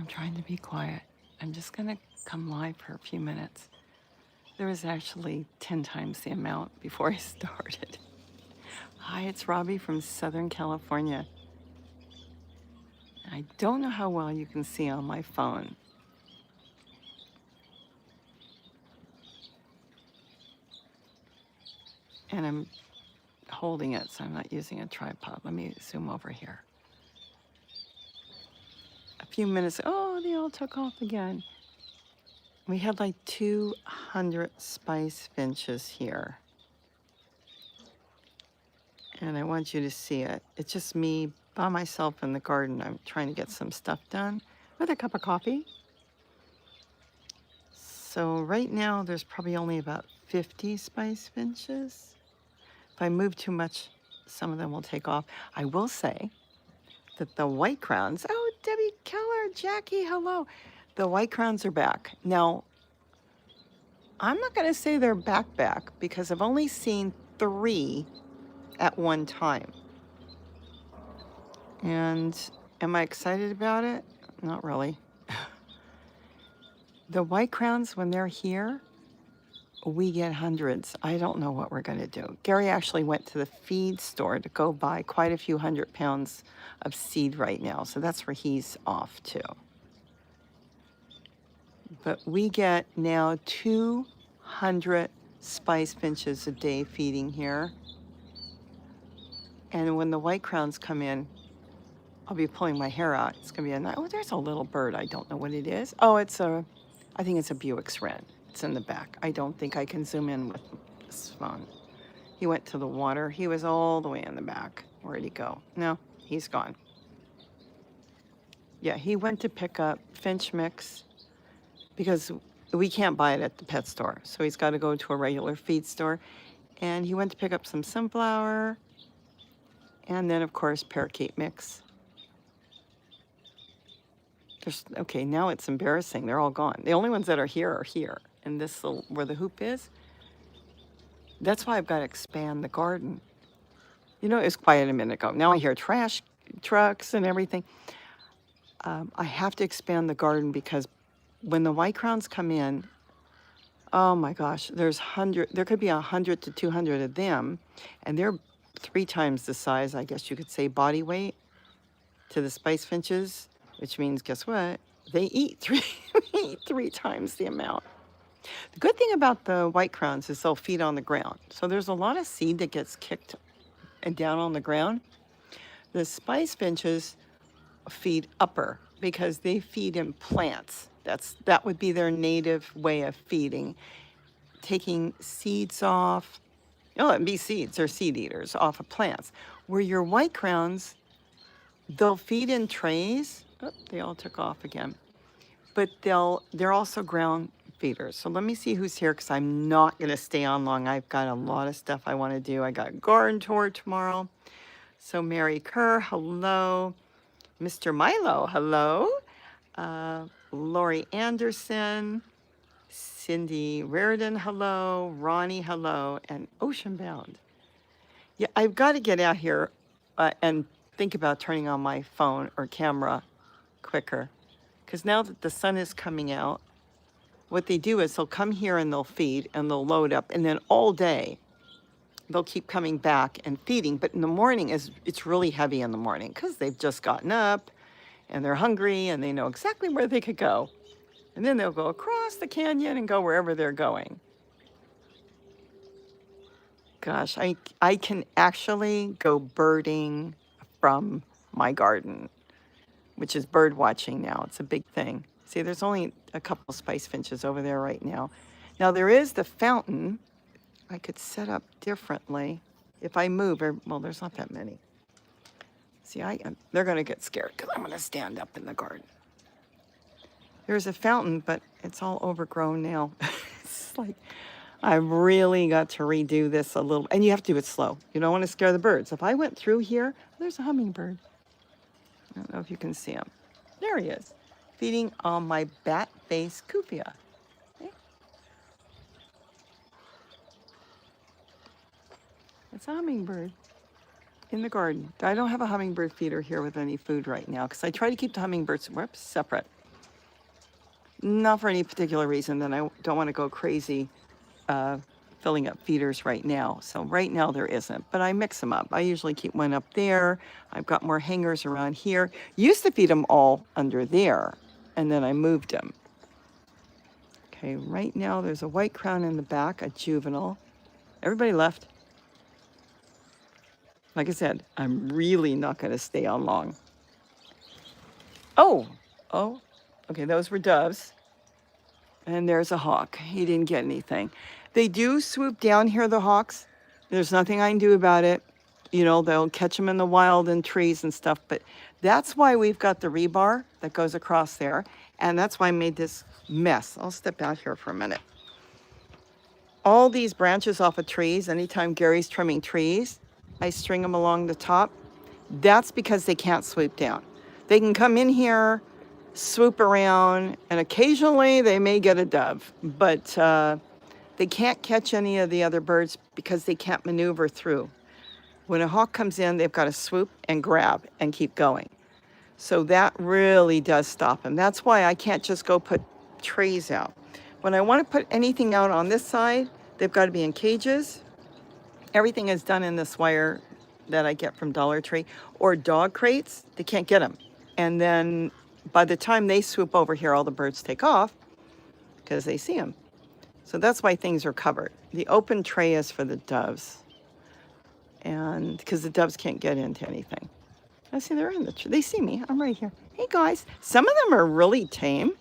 I'm trying to be quiet. I'm just going to come live for a few minutes. There was actually 10 times the amount before I started. Hi, it's Robbie from Southern California. I don't know how well you can see on my phone. And I'm holding it, so I'm not using a tripod. Let me zoom over here. A few minutes, oh, they all took off again. We had like 200 spice finches here. And I want you to see it. It's just me by myself in the garden. I'm trying to get some stuff done with a cup of coffee. So right now there's probably only about 50 spice finches. If I move too much, some of them will take off. I will say that the white crowns, oh, Debbie Keller, Jackie, hello. The white crowns are back. Now, I'm not gonna say they're back because I've only seen 3 at one time. And am I excited about it? Not really. The white crowns, when they're here, we get hundreds. I don't know what we're gonna do. Gary actually went to the feed store to go buy quite a few 100 pounds of seed right now. So that's where he's off to. But we get now 200 spice finches a day feeding here. And when the white crowns come in, I'll be pulling my hair out. It's gonna be a nice, oh, there's a little bird. I don't know what it is. Oh, I think it's a Buick's wren. It's in the back. I don't think I can zoom in with this phone. He went to the water. He was all the way in the back. Where'd he go? No, he's gone. Yeah, he went to pick up finch mix because we can't buy it at the pet store. So he's got to go to a regular feed store. And he went to pick up some sunflower and then, of course, parakeet mix. Okay, now it's embarrassing. They're all gone. The only ones that are here. And this little, where the hoop is. That's why I've got to expand the garden. You know, it was quiet a minute ago. Now I hear trash trucks and everything. I have to expand the garden because when the white crowns come in, oh my gosh, there could be 100 to 200 of them, and they're 3 times the size, I guess you could say, body weight to the spice finches, which means, guess what? They eat 3 times the amount. The good thing about the white crowns is they'll feed on the ground. So there's a lot of seed that gets kicked and down on the ground. The spice finches feed upper because they feed in plants. That would be their native way of feeding, taking seeds off. Oh, it'd be seeds or seed eaters off of plants. Where your white crowns, they'll feed in trays. Oh, they all took off again. But they're also ground feeders. So let me see who's here because I'm not going to stay on long. I've got a lot of stuff I want to do. I got a garden tour tomorrow. So Mary Kerr, hello. Mr. Milo, hello. Lori Anderson, Cindy Reardon, hello. Ronnie, hello. And Ocean Bound. Yeah, I've got to get out here and think about turning on my phone or camera quicker. Because now that the sun is coming out, what they do is they'll come here and they'll feed and they'll load up. And then all day, they'll keep coming back and feeding. But in the morning, it's really heavy in the morning because they've just gotten up and they're hungry and they know exactly where they could go. And then they'll go across the canyon and go wherever they're going. Gosh, I can actually go birding from my garden, which is bird watching now. It's a big thing. See, there's only a couple spice finches over there right now. Now there is the fountain. I could set up differently if I move. Well, there's not that many. See, they're going to get scared because I'm going to stand up in the garden. There's a fountain, but it's all overgrown now. It's like I've really got to redo this a little. And you have to do it slow. You don't want to scare the birds. If I went through here, there's a hummingbird. I don't know if you can see him. There he is, feeding on my bat-faced cupia. Okay. It's a hummingbird in the garden. I don't have a hummingbird feeder here with any food right now because I try to keep the hummingbirds separate. Not for any particular reason, then I don't want to go crazy filling up feeders right now. So right now there isn't, but I mix them up. I usually keep one up there. I've got more hangers around here. Used to feed them all under there, and then I moved them. Okay, right now there's a white crown in the back, a juvenile. Everybody left. Like I said, I'm really not going to stay on long. Oh, okay, those were doves. And there's a hawk. He didn't get anything. They do swoop down here, the hawks. There's nothing I can do about it. You know, they'll catch them in the wild and trees and stuff. But that's why we've got the rebar that goes across there. And that's why I made this mess. I'll step out here for a minute. All these branches off of trees, anytime Gary's trimming trees, I string them along the top. That's because they can't swoop down. They can come in here, swoop around, and occasionally they may get a dove, but they can't catch any of the other birds because they can't maneuver through. When a hawk comes in, they've got to swoop and grab and keep going. So that really does stop them. That's why I can't just go put trays out. When I want to put anything out on this side, they've got to be in cages. Everything is done in this wire that I get from Dollar Tree, or dog crates. They can't get them. And then by the time they swoop over here, all the birds take off because they see them. So that's why things are covered. The open tray is for the doves, and because the doves can't get into anything. I see they're in the tree. They see me. I'm right here. Hey guys, some of them are really tame.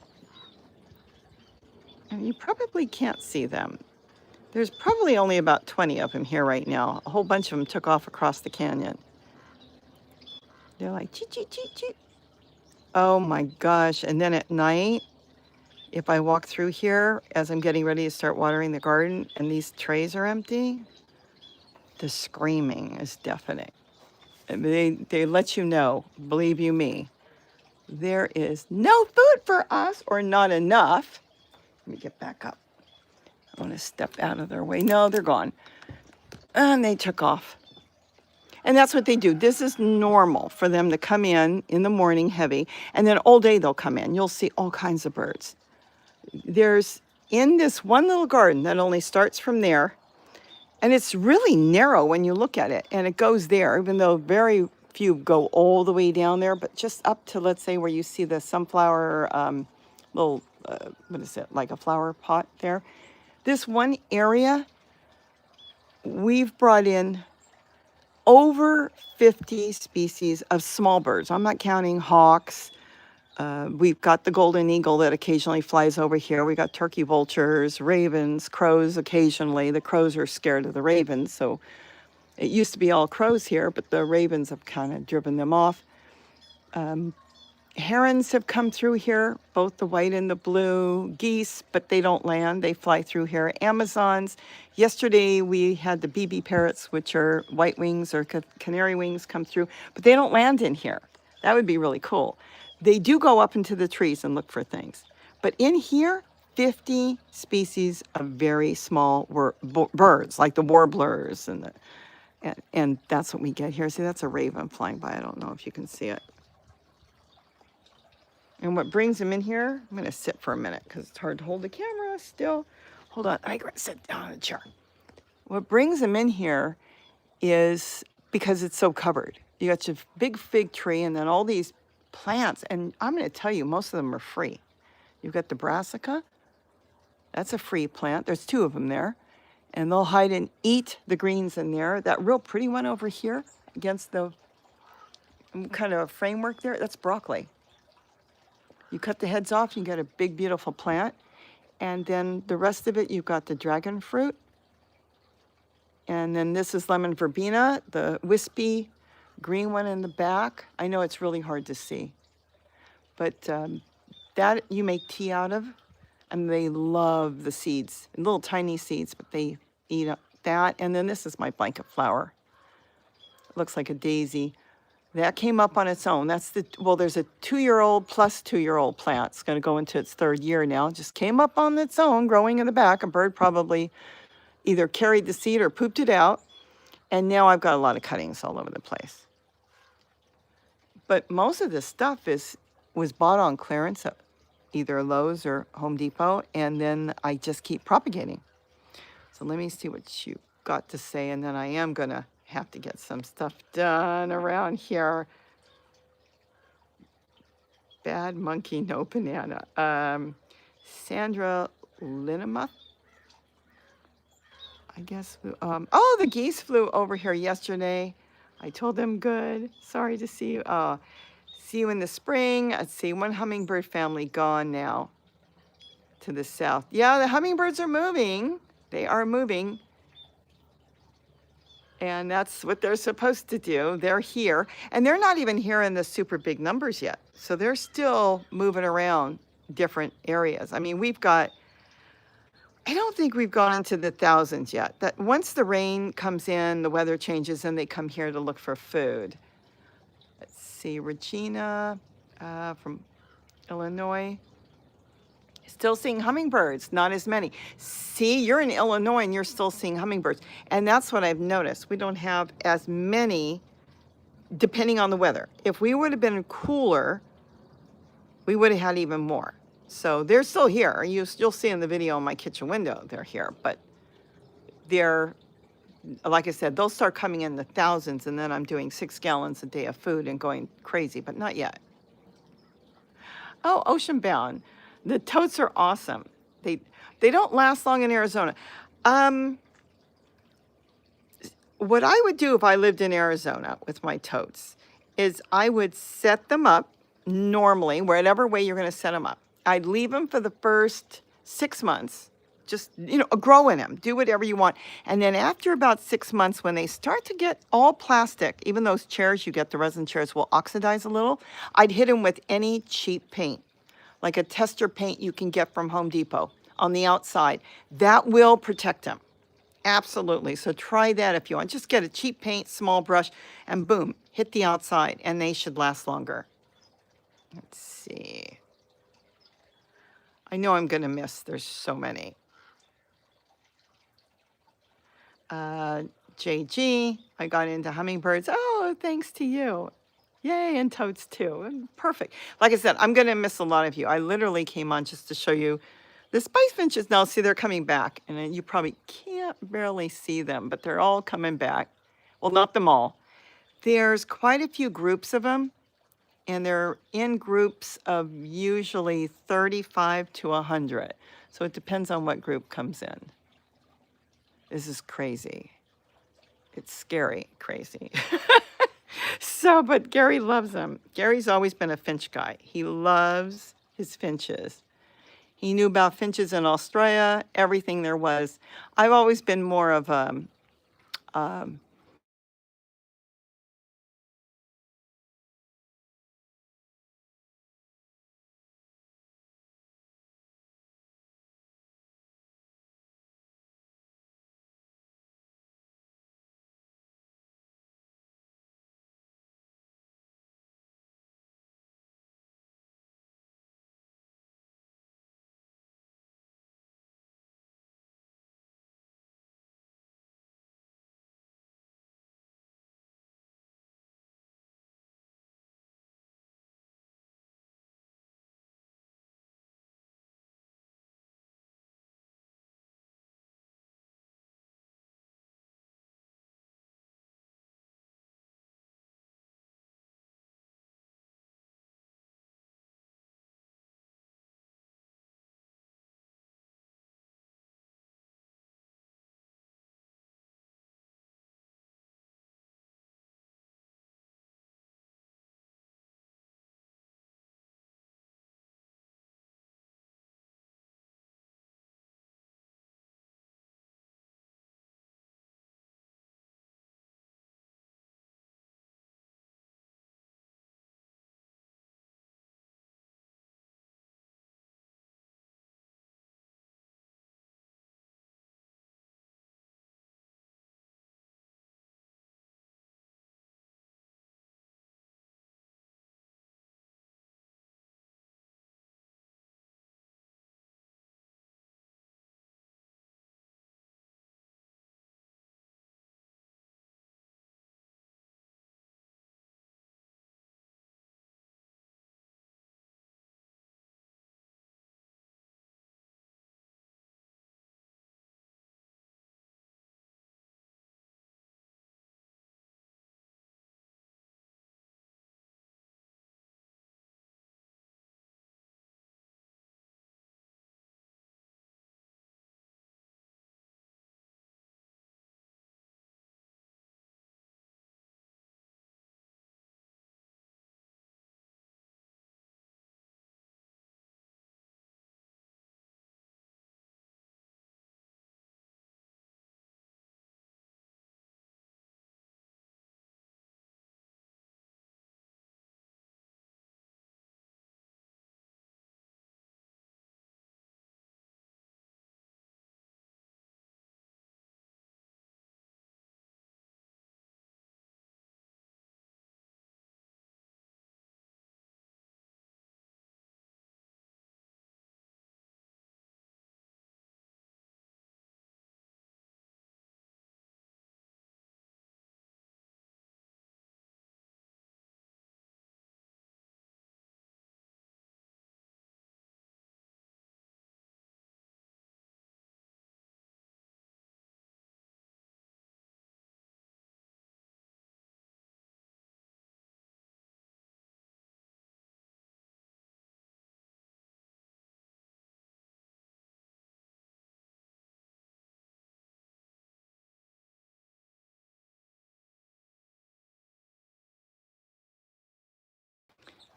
And you probably can't see them. There's probably only about 20 of them here right now. A whole bunch of them took off across the canyon. They're like, cheep, cheep, cheep, cheep. Oh my gosh. And then at night, if I walk through here as I'm getting ready to start watering the garden and these trays are empty, the screaming is deafening. They let you know, believe you me, there is no food for us or not enough. Let me get back up. I want to step out of their way. No, they're gone. And they took off. And that's what they do. This is normal for them to come in the morning heavy, and then all day they'll come in. You'll see all kinds of birds. There's in this one little garden that only starts from there, and it's really narrow when you look at it, and it goes there, even though very few go all the way down there, but just up to, let's say, where you see the sunflower little, what is it, like a flower pot there. This one area, we've brought in over 50 species of small birds. I'm not counting hawks. We've got the golden eagle that occasionally flies over here. We got turkey vultures, ravens, crows occasionally. The crows are scared of the ravens, so it used to be all crows here, but the ravens have kind of driven them off. Herons have come through here, both the white and the blue. Geese, but they don't land. They fly through here. Amazons. Yesterday we had the BB parrots, which are white wings or canary wings, come through, but they don't land in here. That would be really cool. They do go up into the trees and look for things. But in here, 50 species of very small birds, like the warblers, and that's what we get here. See, that's a raven flying by. I don't know if you can see it. And what brings them in here, I'm going to sit for a minute because it's hard to hold the camera still. Hold on, I got to sit down in a chair. What brings them in here is because it's so covered. You got your big fig tree and then all these plants. And I'm going to tell you, most of them are free. You've got the brassica. That's a free plant. There's 2 of them there. And they'll hide and eat the greens in there. That real pretty one over here against the kind of framework there, that's broccoli. You cut the heads off, you get a big, beautiful plant. And then the rest of it, you've got the dragon fruit. And then this is lemon verbena, the wispy green one in the back. I know it's really hard to see. But that you make tea out of. And they love the seeds, little tiny seeds, but they eat up that. And then this is my blanket flower. It looks like a daisy. That came up on its own. That's there's a 2-year-old plus 2-year-old plant. It's going to go into its 3rd year now. It just came up on its own, growing in the back. A bird probably either carried the seed or pooped it out. And now I've got a lot of cuttings all over the place. But most of this stuff was bought on clearance either Lowe's or Home Depot, and then I just keep propagating. So let me see what you got to say, and then I am gonna have to get some stuff done around here. Bad monkey, no banana. Sandra Linemuth, I guess. Oh, the geese flew over here yesterday. I told them good. Sorry to see you. See you in the spring. Let's see, one hummingbird family gone now to the south. Yeah, the hummingbirds are moving. They are moving. And that's what they're supposed to do. They're here. And they're not even here in the super big numbers yet. So they're still moving around different areas. I mean, I don't think we've gone into the thousands yet. That once the rain comes in, the weather changes, and they come here to look for food. Let's see, Regina from Illinois. Still seeing hummingbirds, not as many. See, you're in Illinois and you're still seeing hummingbirds. And that's what I've noticed. We don't have as many, depending on the weather. If we would have been cooler, we would have had even more. So they're still here. You'll see in the video in my kitchen window, they're here. But they're, like I said, they'll start coming in the thousands, and then I'm doing 6 gallons a day of food and going crazy, but not yet. Oh, ocean bound. The totes are awesome. They don't last long in Arizona. What I would do if I lived in Arizona with my totes is I would set them up normally, whatever way you're going to set them up. I'd leave them for the first 6 months. Just, grow in them, do whatever you want. And then after about 6 months, when they start to get all plastic, even those chairs you get, the resin chairs will oxidize a little, I'd hit them with any cheap paint, like a tester paint you can get from Home Depot on the outside. That will protect them. Absolutely. So try that if you want. Just get a cheap paint, small brush, and boom, hit the outside, and they should last longer. Let's see. I know I'm going to miss. There's so many. JG, I got into hummingbirds. Oh, thanks to you. Yay, and toads too. Perfect. Like I said, I'm going to miss a lot of you. I literally came on just to show you the spice finches. Now, see, they're coming back, and you probably can't barely see them, but they're all coming back. Well, not them all. There's quite a few groups of them, and they're in groups of usually 35 to 100. So it depends on what group comes in. This is crazy. It's scary, crazy. So, but Gary loves them. Gary's always been a finch guy. He loves his finches. He knew about finches in Australia, everything there was. I've always been more of a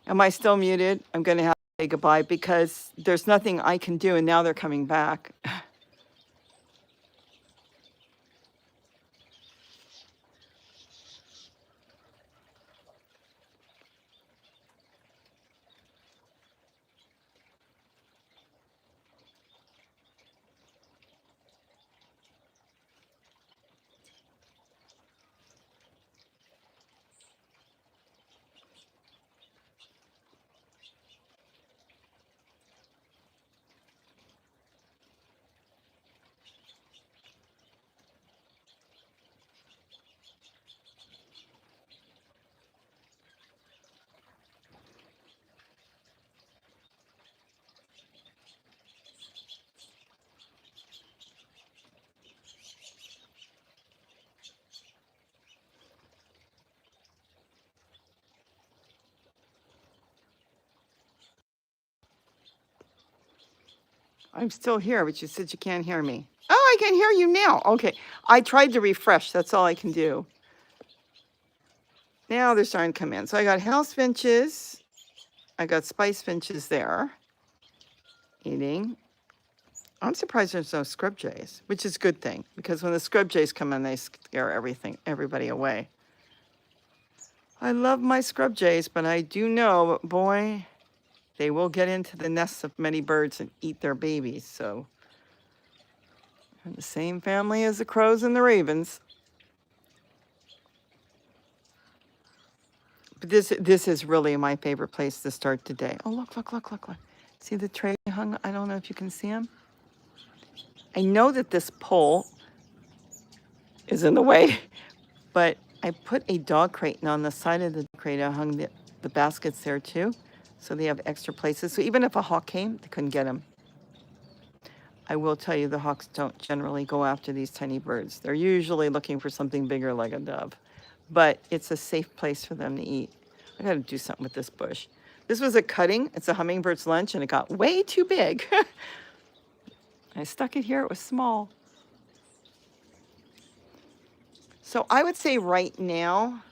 Am I still muted? I'm going to have to say goodbye because there's nothing I can do, and now they're coming back. I'm still here, but you said you can't hear me. Oh, I can hear you now. Okay. I tried to refresh. That's all I can do. Now they're starting to come in. So I got house finches. I got spice finches there eating. I'm surprised there's no scrub jays, which is a good thing because when the scrub jays come in, they scare everybody away. I love my scrub jays, but I do know, boy, they will get into the nests of many birds and eat their babies. So they're in the same family as the crows and the ravens. But this is really my favorite place to start today. Oh, look. See the tray hung? I don't know if you can see them. I know that this pole is in the way, but I put a dog crate, and on the side of the crate, I hung the baskets there too. So they have extra places. So even if a hawk came, they couldn't get them. I will tell you, the hawks don't generally go after these tiny birds. They're usually looking for something bigger like a dove. But it's a safe place for them to eat. I got to do something with this bush. This was a cutting. It's a hummingbird's lunch, and it got way too big. I stuck it here. It was small. So I would say right now,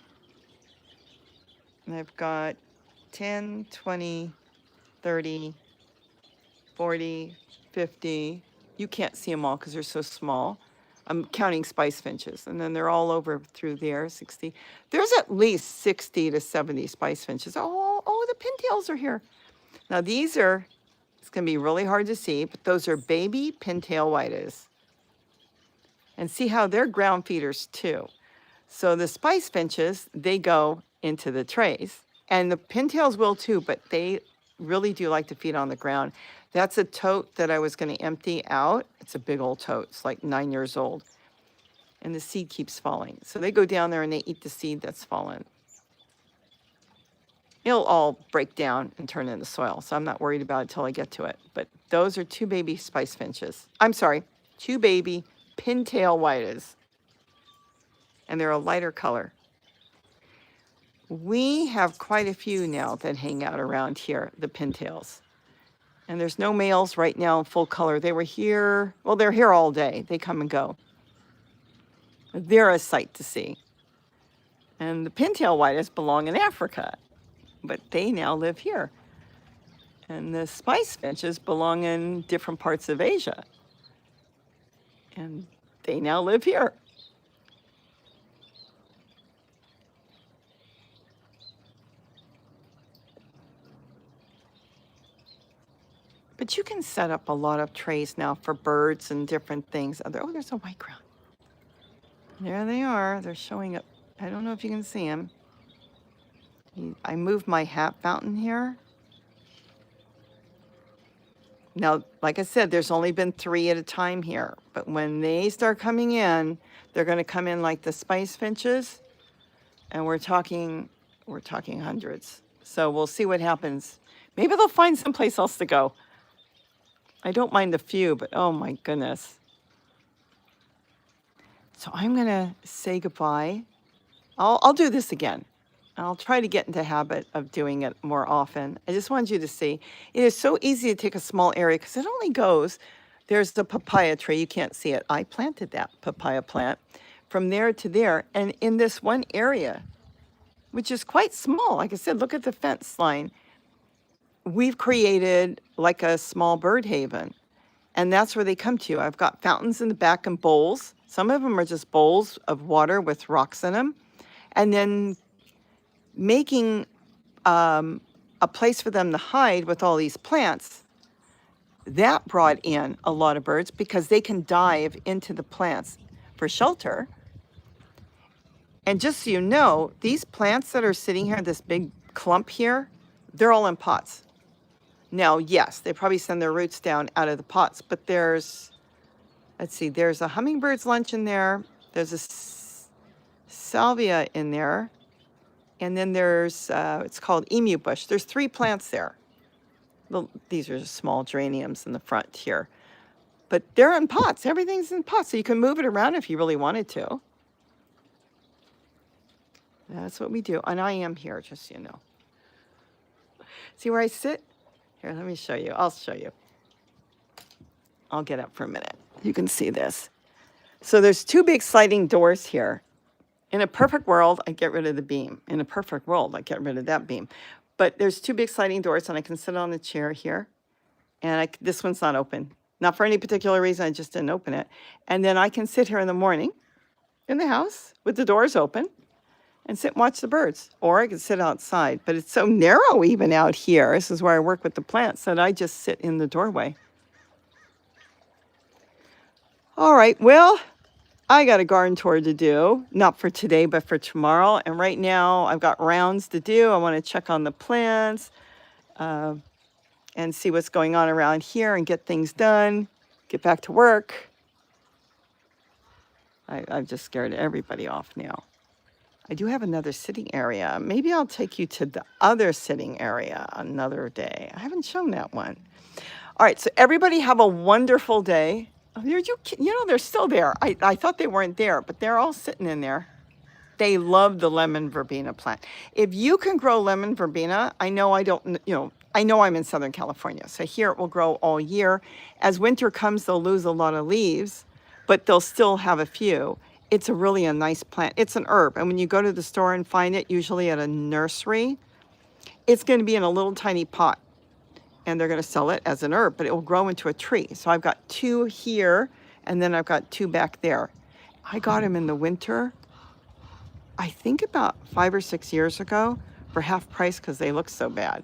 I've got 10, 20, 30, 40, 50. You can't see them all because they're so small. I'm counting spice finches, and then they're all over through there, 60. There's at least 60 to 70 spice finches. Oh, the pintails are here. Now these are, it's going to be really hard to see, but those are baby pintail whites. And see how they're ground feeders too. So the spice finches, they go into the trays, and the pintails will too, but they really do like to feed on the ground. That's a tote that I was going to empty out. It's a big old tote. It's like 9 years old. And the seed keeps falling. So they go down there and they eat the seed that's fallen. It'll all break down and turn into soil. So I'm not worried about it till I get to it. But those are two baby spice finches. I'm sorry, two baby pintail whites. And they're a lighter color. We have quite a few now that hang out around here, the pintails. And there's no males right now in full color. They were here, well, they're here all day. They come and go. They're a sight to see. And the pintail whites belong in Africa, but they now live here. And the spice finches belong in different parts of Asia. And they now live here. But you can set up a lot of trays now for birds and different things. Oh, there's a white crown. There they are. They're showing up. I don't know if you can see them. I moved my hat fountain here. Now, like I said, there's only been 3 at a time here. But when they start coming in, they're going to come in like the spice finches. And we're talking hundreds. So we'll see what happens. Maybe they'll find someplace else to go. I don't mind the few, but oh my goodness. So I'm going to say goodbye. I'll do this again. I'll try to get into the habit of doing it more often. I just wanted you to see. It is so easy to take a small area because it only goes, there's the papaya tree. You can't see it. I planted that papaya plant from there to there. And in this one area, which is quite small, like I said, look at the fence line. we've created like a small bird haven, and that's where they come to. I've got fountains in the back and bowls. Some of them are just bowls of water with rocks in them, and then making a place for them to hide with all these plants. That brought in a lot of birds because they can dive into the plants for shelter. And just so you know, these plants that are sitting here, this big clump here, they're all in pots. Now, yes, they probably send their roots down out of the pots, but there's, let's see, there's a hummingbird's lunch in there. There's a salvia in there. And then there's, it's called emu bush. There's 3 plants there. These are just small geraniums in the front here. But they're in pots. Everything's in pots. So you can move it around if you really wanted to. That's what we do. And I am here, just so you know. See where I sit? Here, let me show you. I'll show you. I'll get up for a minute. You can see this. So there's 2 big sliding doors here. In a perfect world, I get rid of the beam. In a perfect world, I get rid of that beam. But there's 2 big sliding doors, and I can sit on the chair here. And this one's not open. Not for any particular reason, I just didn't open it. And then I can sit here in the morning in the house with the doors open and sit and watch the birds. Or I could sit outside. But it's so narrow even out here. This is where I work with the plants, that I just sit in the doorway. All right, well, I got a garden tour to do, not for today, but for tomorrow. And right now I've got rounds to do. I want to check on the plants and see what's going on around here and get things done, get back to work. I've just scared everybody off now. I do have another sitting area. Maybe I'll take you to the other sitting area another day. I haven't shown that one. All right, so everybody have a wonderful day. Oh, you know, they're still there. I thought they weren't there, but they're all sitting in there. They love the lemon verbena plant. If you can grow lemon verbena, I know I'm in Southern California, so here it will grow all year. As winter comes, they'll lose a lot of leaves, but they'll still have a few. It's really a nice plant. It's an herb, and when you go to the store and find it, usually at a nursery, it's going to be in a little tiny pot. And they're going to sell it as an herb, but it will grow into a tree. So I've got 2 here, and then I've got 2 back there. I got them in the winter, I think about 5 or 6 years ago, for half price because they look so bad.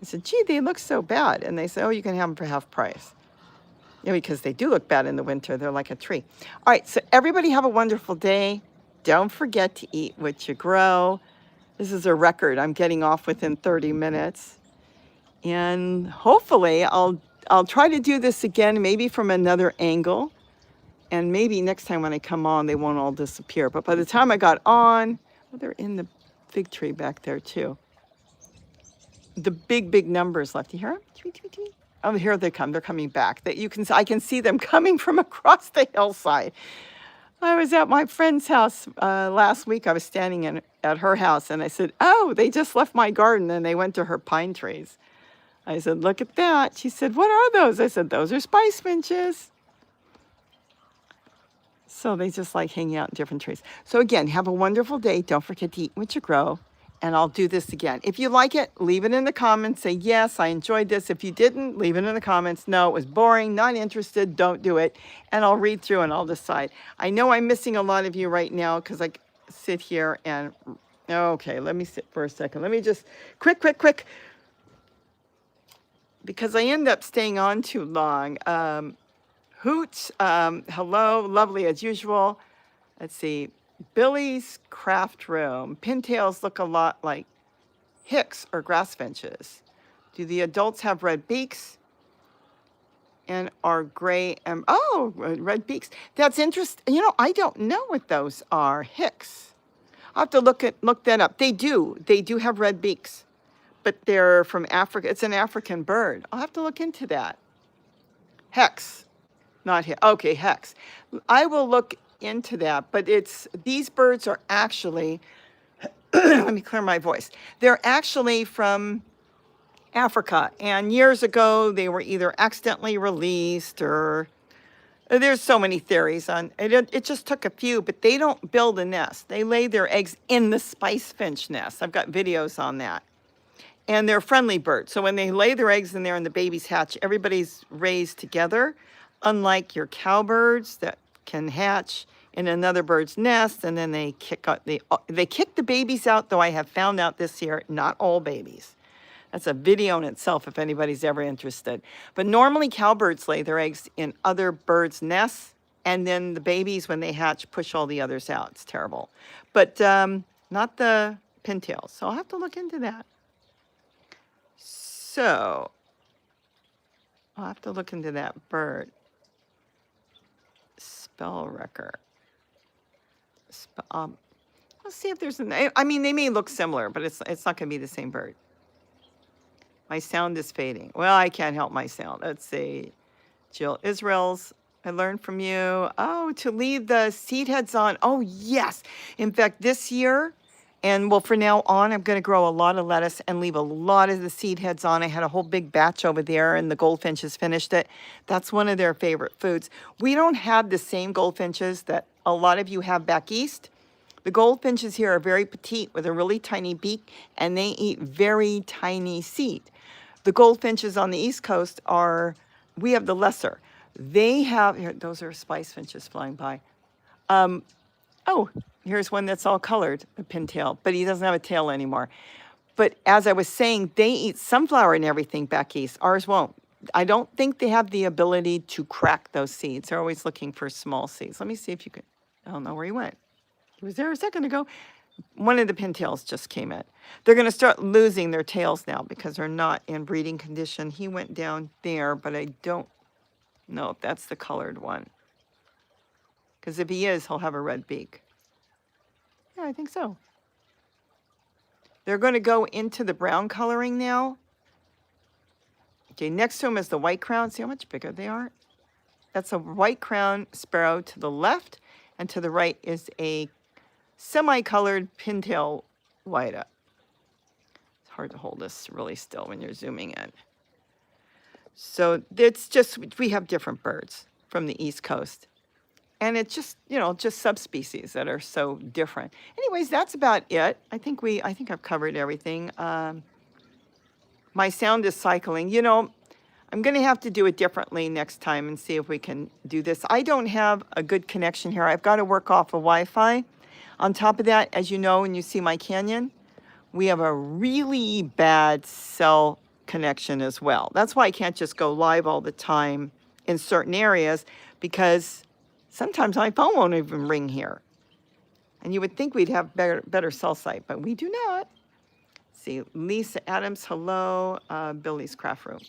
I said, gee, they look so bad. And they said, oh, you can have them for half price. Yeah, because they do look bad in the winter. They're like a tree. All right, so everybody have a wonderful day. Don't forget to eat what you grow. This is a record. I'm getting off within 30 minutes. And hopefully I'll try to do this again, maybe from another angle. And maybe next time when I come on, they won't all disappear. But by the time I got on, well, they're in the fig tree back there too. The big numbers left. You hear them? Tweet, tweet, tweet. Oh, here they come. They're coming back. I can see them coming from across the hillside. I was at my friend's house last week. I was standing at her house, and I said, oh, they just left my garden, and they went to her pine trees. I said, look at that. She said, what are those? I said, those are spice finches. So they just like hanging out in different trees. So again, have a wonderful day. Don't forget to eat what you grow. And I'll do this again. If you like it, leave it in the comments. Say, yes, I enjoyed this. If you didn't, leave it in the comments. No, it was boring, not interested, don't do it. And I'll read through and I'll decide. I know I'm missing a lot of you right now because I sit here and, okay, let me sit for a second. Let me just, quick. Because I end up staying on too long. Hoots, hello, lovely as usual. Let's see, Billy's Craft Room. Pintails look a lot like hicks or grass finches. Do the adults have red beaks and are gray and, oh, red beaks. That's interesting. You know, I don't know what those are, hicks. I'll have to look that up. They do have red beaks. But they're from Africa. It's an African bird. I'll have to look into that. Hex, not here. Okay, hex. I will look into that. But these birds are actually, let me clear my voice. They're actually from Africa. And years ago, they were either accidentally released or there's so many theories on it. It just took a few, but they don't build a nest. They lay their eggs in the spice finch nest. I've got videos on that. And they're friendly birds. So when they lay their eggs in there and the babies hatch, everybody's raised together, unlike your cowbirds that can hatch in another bird's nest and then they kick the babies out, though I have found out this year, not all babies. That's a video in itself if anybody's ever interested. But normally cowbirds lay their eggs in other birds' nests, and then the babies, when they hatch, push all the others out. It's terrible. But not the pintails. So I'll have to look into that. So I'll have to look into that bird. Spell wrecker. Let's see if there's an. I mean, they may look similar, but it's not going to be the same bird. My sound is fading. Well, I can't help my sound. Let's see. Jill Israels, I learned from you. Oh, to leave the seed heads on. Oh, yes. In fact, this year, and well, for now on, I'm going to grow a lot of lettuce and leave a lot of the seed heads on. I had a whole big batch over there, and the goldfinches finished it. That's one of their favorite foods. We don't have the same goldfinches that a lot of you have back east. The goldfinches here are very petite with a really tiny beak, and they eat very tiny seed. The goldfinches on the East Coast we have the lesser. They have, here, those are spice finches flying by. Oh, here's one that's all colored, a pintail, but he doesn't have a tail anymore. But as I was saying, they eat sunflower and everything back east. Ours won't. I don't think they have the ability to crack those seeds. They're always looking for small seeds. Let me see if you can, I don't know where he went. He was there a second ago. One of the pintails just came in. They're going to start losing their tails now because they're not in breeding condition. He went down there, but I don't know if that's the colored one. Because if he is, he'll have a red beak. Yeah, I think so. They're going to go into the brown coloring now. Okay, next to him is the white crown. See how much bigger they are? That's a white crown sparrow to the left, and to the right is a semi-colored pintail white-up. It's hard to hold this really still when you're zooming in. So it's just, we have different birds from the East Coast. And it's just, just subspecies that are so different. Anyways, that's about it. I think I've covered everything. My sound is cycling. I'm going to have to do it differently next time and see if we can do this. I don't have a good connection here. I've got to work off of Wi-Fi. On top of that, as you know, when you see my canyon, we have a really bad cell connection as well. That's why I can't just go live all the time in certain areas, because sometimes my phone won't even ring here. And you would think we'd have better cell site, but we do not. See, Lisa Adams, hello, Billy's Craft Room.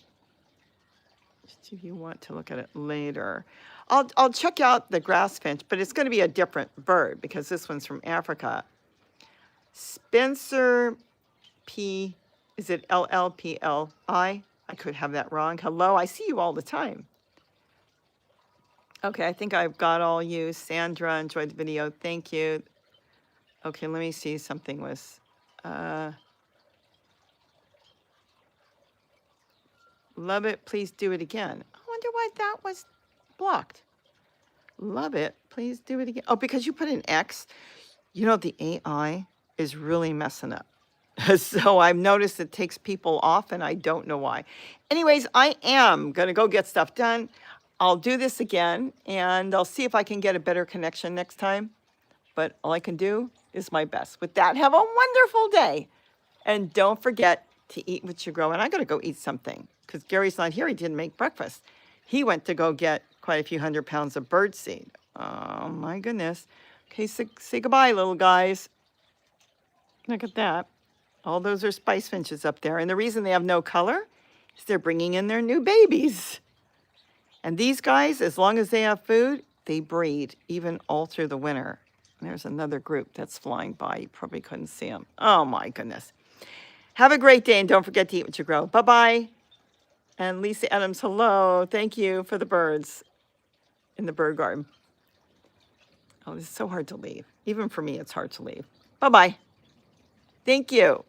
Just if you want to look at it later. I'll check out the grass finch, but it's going to be a different bird because this one's from Africa. Spencer P, is it LLPLI? I could have that wrong. Hello, I see you all the time. Okay, I think I've got all you. Sandra, enjoyed the video. Thank you. Okay, let me see. Something was... love it. Please do it again. I wonder why that was blocked. Love it. Please do it again. Oh, because you put an X. The AI is really messing up. So I've noticed it takes people off, and I don't know why. Anyways, I am going to go get stuff done. I'll do this again, and I'll see if I can get a better connection next time. But all I can do is my best. With that, have a wonderful day. And don't forget to eat what you grow. And I got to go eat something because Gary's not here. He didn't make breakfast. He went to go get quite a few 100 pounds of bird seed. Oh, my goodness. Okay, say goodbye, little guys. Look at that. All those are spice finches up there. And the reason they have no color is they're bringing in their new babies. And these guys, as long as they have food, they breed, even all through the winter. And there's another group that's flying by. You probably couldn't see them. Oh, my goodness. Have a great day, and don't forget to eat what you grow. Bye-bye. And Lisa Adams, hello. Thank you for the birds in the bird garden. Oh, this is so hard to leave. Even for me, it's hard to leave. Bye-bye. Thank you.